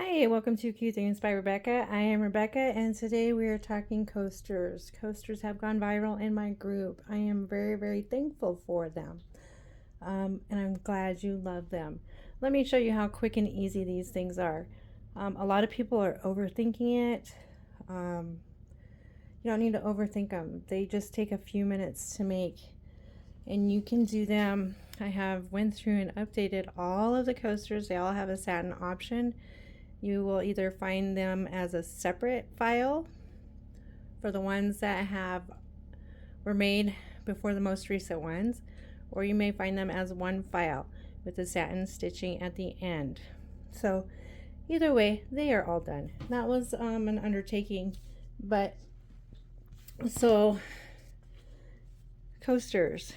Hi, welcome to Cute Things by Rebecca. I am Rebecca, and today we are talking coasters. Coasters have gone viral in my group. I am very, very thankful for them, and I'm glad you love them. Let me show you how quick and easy these things are. A lot of people are overthinking it. You don't need to overthink them. They just take a few minutes to make, and you can do them. I have went through and updated all of the coasters. They all have a satin option. You will either find them as a separate file for the ones that were made before the most recent ones, or you may find them as one file with the satin stitching at the end. So either way, they are all done. That was an undertaking, but so coasters,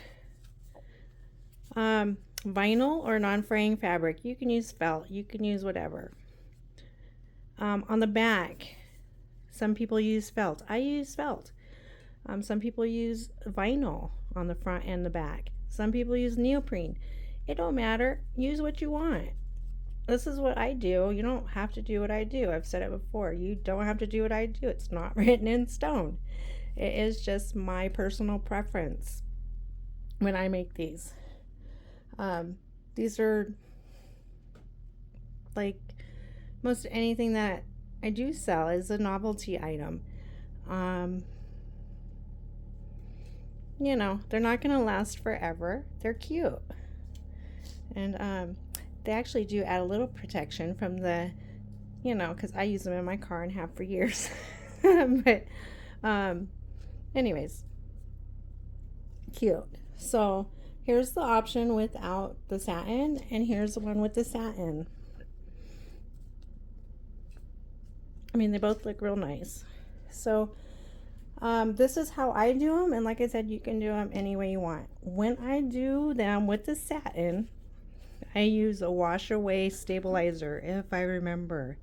vinyl or non-fraying fabric. You can use felt, you can use whatever. On the back, some people use felt. I use felt. Some people use vinyl on the front and the back. Some people use neoprene. It don't matter. Use what you want. This is what I do. You don't have to do what I do. I've said it before. You don't have to do what I do. It's not written in stone. It is just my personal preference when I make these. These are like most anything that I do sell is a novelty item. You know, they're not going to last forever. They're cute. And they actually do add a little protection from the, because I use them in my car and have for years. But anyways, cute. So here's the option without the satin, and here's the one with the satin. I mean, they both look real nice. So this is how I do them, and like I said, you can do them any way you want. When I do them with the satin, I use a wash away stabilizer, if I remember,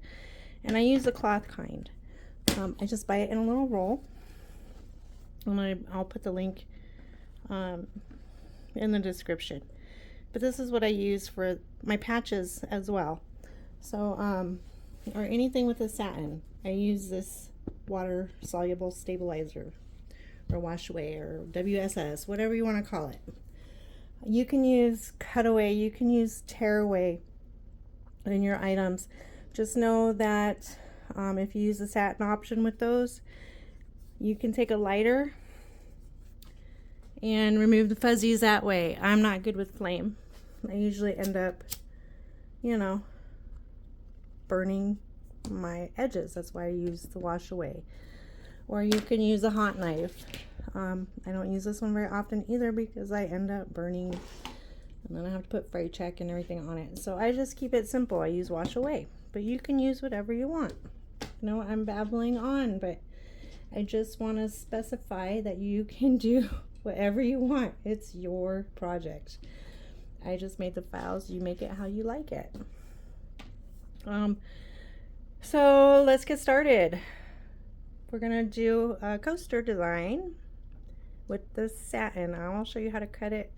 and I use the cloth kind. I just buy it in a little roll, and I'll put the link in the description. But this is what I use for my patches as well. So or anything with a satin, I use this water soluble stabilizer or wash away or WSS, whatever you want to call it. You can use cutaway, you can use tear away in your items. Just know that if you use the satin option with those, you can take a lighter and remove the fuzzies that way. I'm not good with flame. I usually end up, burning my edges. That's why I use the wash away. Or you can use a hot knife. I don't use this one very often either because I end up burning, and then I have to put fray check and everything on it. So I just keep it simple. I use wash away, but you can use whatever you want. I'm babbling on, but I just want to specify that you can do whatever you want. It's your project. I just made the files. You make it how you like it. So let's get started. We're gonna do a coaster design with the satin. I'll show you how to cut it,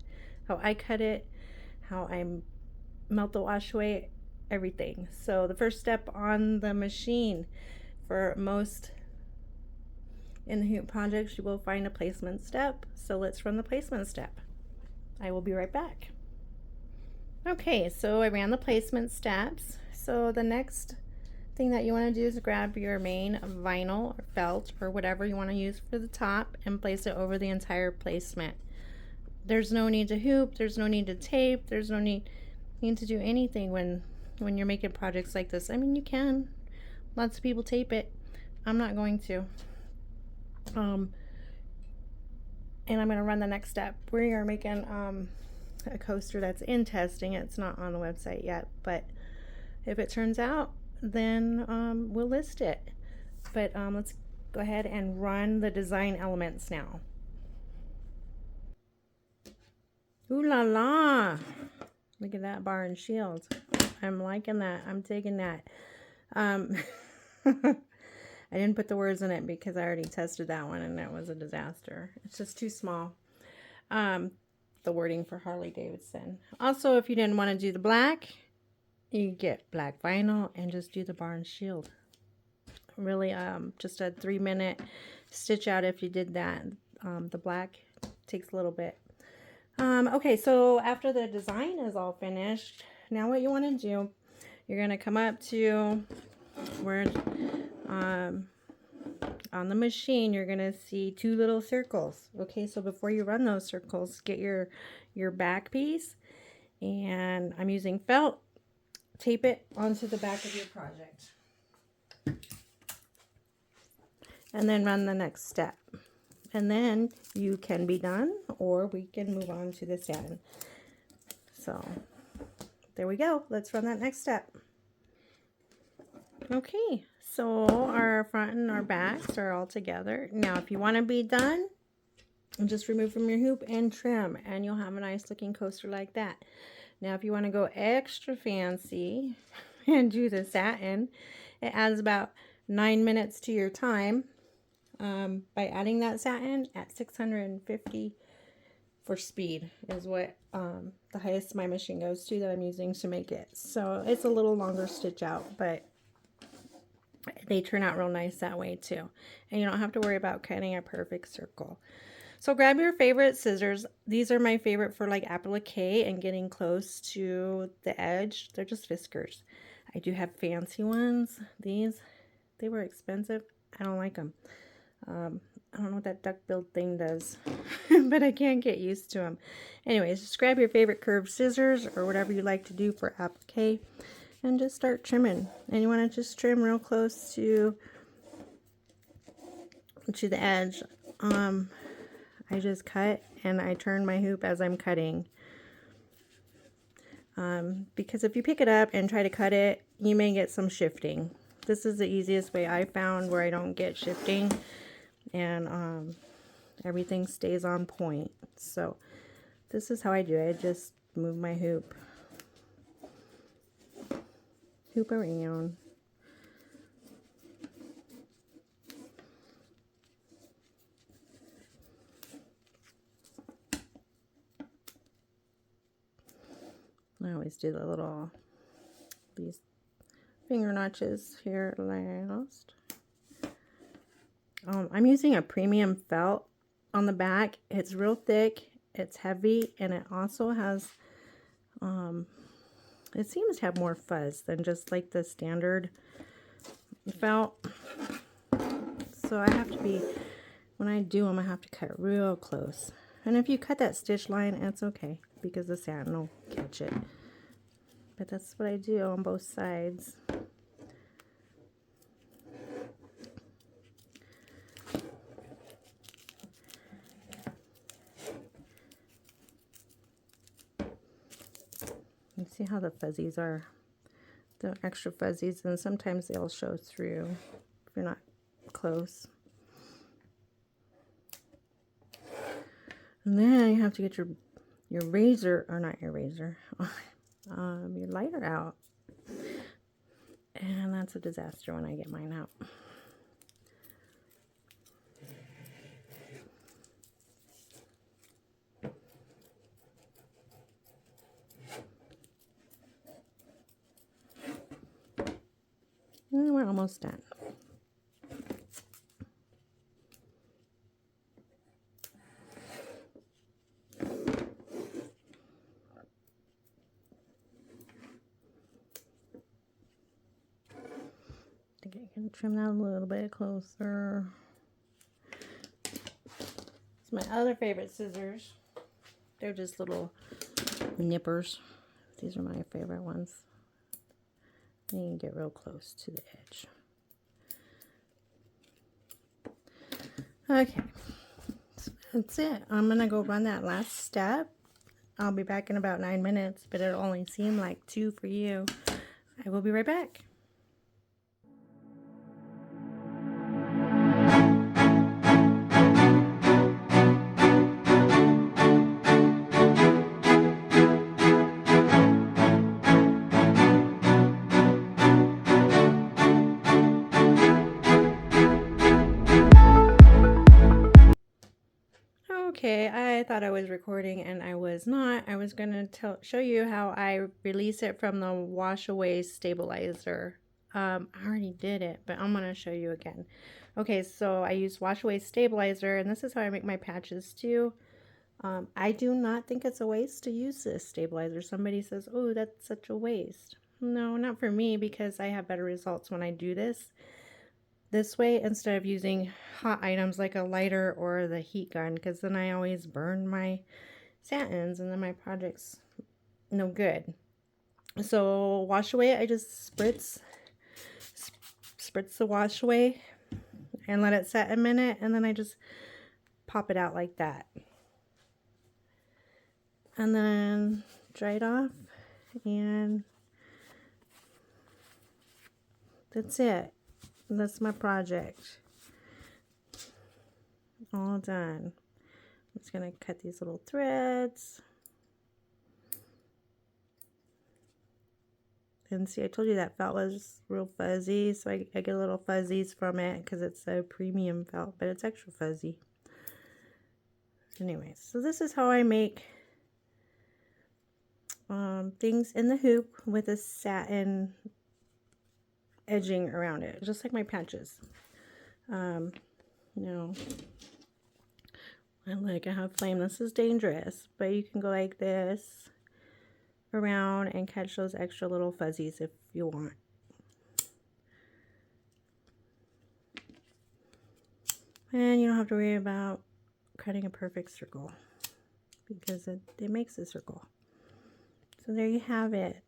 how I cut it, how I melt the wash away, everything. So the first step on the machine, for most in the hoop projects, you will find a placement step. So let's run the placement step. I will be right back. Okay, so I ran the placement steps. So the next thing that you want to do is grab your main vinyl or felt or whatever you want to use for the top and place it over the entire placement. There's no need to hoop, there's no need to tape, there's no need to do anything when you're making projects like this. I mean, you can. Lots of people tape it. I'm not going to. And I'm going to run the next step. We are making a coaster that's in testing. It's not on the website yet, but if it turns out, then we'll list it. But let's go ahead and run the design elements now. Ooh la la! Look at that bar and shield. I'm liking that. I'm digging that. I didn't put the words in it because I already tested that one and that was a disaster. It's just too small. The wording for Harley Davidson. Also, if you didn't want to do the black, you get black vinyl and just do the bar and shield. Really, just a 3-minute stitch out if you did that. The black takes a little bit. Okay, so after the design is all finished, now what you want to do, you're going to come up to where on the machine you're going to see 2 little circles. Okay, so before you run those circles, get your back piece, and I'm using felt. Tape it onto the back of your project. And then run the next step. And then you can be done, or we can move on to the satin. So there we go. Let's run that next step. Okay, so our front and our backs are all together. Now if you want to be done, just remove from your hoop and trim, and you'll have a nice looking coaster like that. Now if you want to go extra fancy and do the satin, it adds about 9 minutes to your time. By adding that satin at 650 for speed is what the highest my machine goes to that I'm using to make it. So it's a little longer stitch out, but they turn out real nice that way too. And you don't have to worry about cutting a perfect circle. So grab your favorite scissors. These are my favorite for like applique and getting close to the edge. They're just whiskers. I do have fancy ones. These, they were expensive. I don't like them. I don't know what that duck-billed thing does, but I can't get used to them. Anyways, just grab your favorite curved scissors or whatever you like to do for applique and just start trimming. And you want to just trim real close to the edge. I just cut and I turn my hoop as I'm cutting. Because if you pick it up and try to cut it, you may get some shifting. This is the easiest way I found where I don't get shifting. And everything stays on point. So this is how I do it. I just move my hoop around. I always do these finger notches here last. I'm using a premium felt on the back. It's real thick, it's heavy, and it also has, it seems to have more fuzz than just like the standard felt. So I have to be, when I do them, I have to cut real close. And if you cut that stitch line, it's okay, because the satin will catch it. But that's what I do on both sides. You see how the fuzzies are, the extra fuzzies, and sometimes they'll show through if you're not close. And then you have to get your razor, or not your razor, your lighter out. And that's a disaster when I get mine out. And we're almost done. I think I can trim that a little bit closer. It's my other favorite scissors. They're just little nippers. These are my favorite ones. You can get real close to the edge. Okay, so that's it. I'm gonna go run that last step. I'll be back in about 9 minutes, but it'll only seem like 2 for you. I will be right back. Okay, I thought I was recording and I was not. I was going to show you how I release it from the wash away stabilizer. I already did it, but I'm going to show you again. Okay, so I use wash away stabilizer, and this is how I make my patches too. I do not think it's a waste to use this stabilizer. Somebody says, oh, that's such a waste. No, not for me, because I have better results when I do this way instead of using hot items like a lighter or the heat gun, because then I always burn my satins and then my project's no good. So wash away, I just spritz the wash away and let it set a minute, and then I just pop it out like that. And then dry it off, and that's it. That's my project. All done. I'm just going to cut these little threads. And see, I told you that felt was real fuzzy, so I get a little fuzzies from it because it's a premium felt, but it's extra fuzzy. Anyways, so this is how I make things in the hoop with a satin edging around it, just like my patches. You know, and like I have flame. This is dangerous, but you can go like this around and catch those extra little fuzzies if you want. And you don't have to worry about cutting a perfect circle because it makes a circle. So there you have it.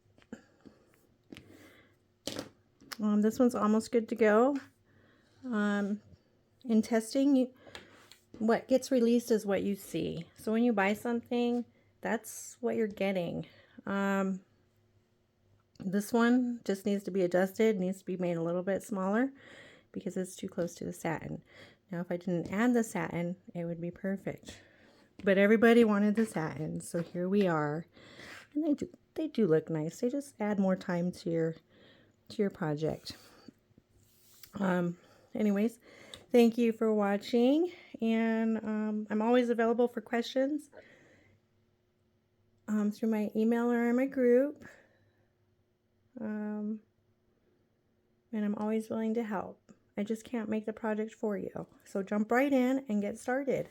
This one's almost good to go. In testing, what gets released is what you see. So when you buy something, that's what you're getting. This one just needs to be adjusted, needs to be made a little bit smaller because it's too close to the satin. Now if I didn't add the satin, it would be perfect. But everybody wanted the satin, so here we are. And they do look nice. They just add more time to your project. Anyways, thank you for watching, and I'm always available for questions through my email or in my group, and I'm always willing to help. I just can't make the project for you, so jump right in and get started.